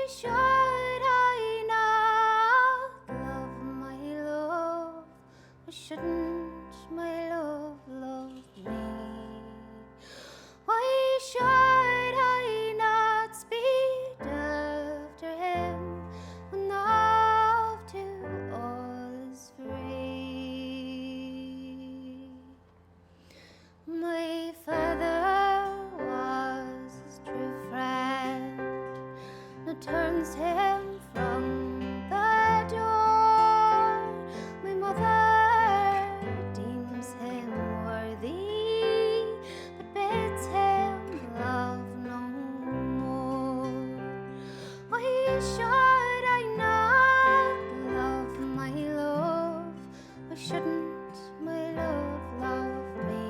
should I not love my love? Why shouldn't my love love me? Why should I not speed after him when love to all is free? My father was his true friend, now turns him from the door. My mother deems him worthy, but bids him love no more. Why should I not love my love? Why shouldn't my love love me?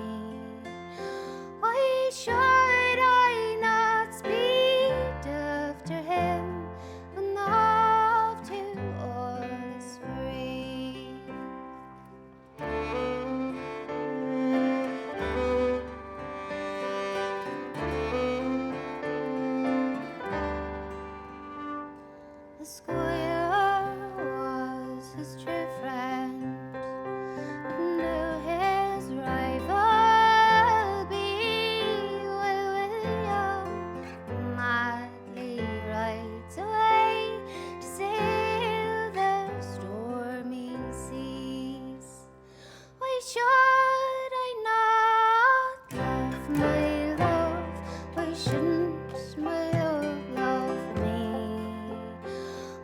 Why should I not speed after him when love to all is free? The squire was his true friend, but knew his rival be. Well, William madly rides away to sail the stormy seas. Why should I not love my love? Why shouldn't my love love me?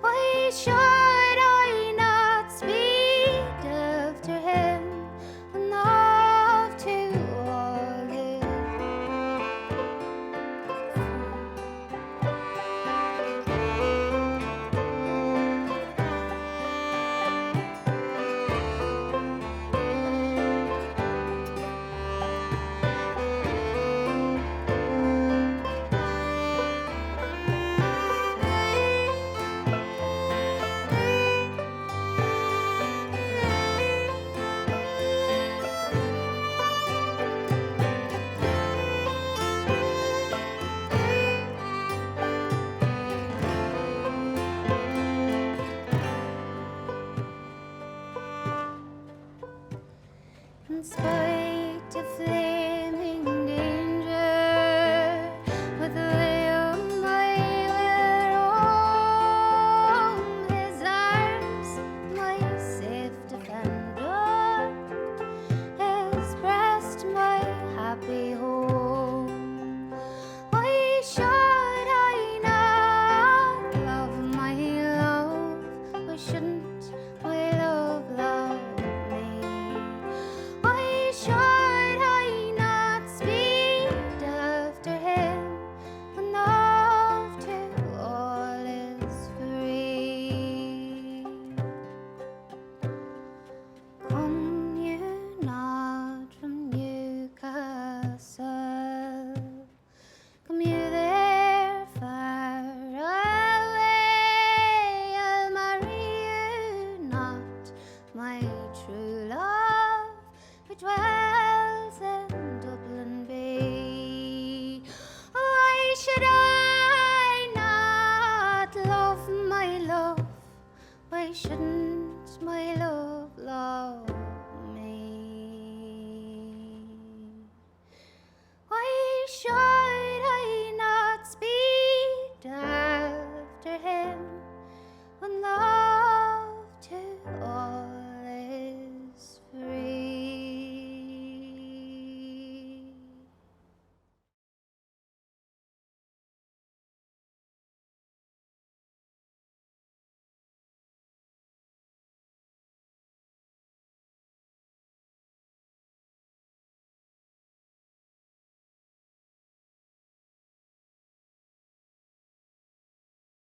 Why should I not speed after him when love to all is in spite of flaming danger, with William I will roam. His arms, my safe defender, his breast, my happy home. Why should I not love my love? Why shouldn't my love love me? Why should I not speed after him when love to all is free? Come you not from Newcastle, come you there far away, I'll marry you not, my true love, who dwells in Dublin Bay. Why should I not love my love? Why shouldn't my love love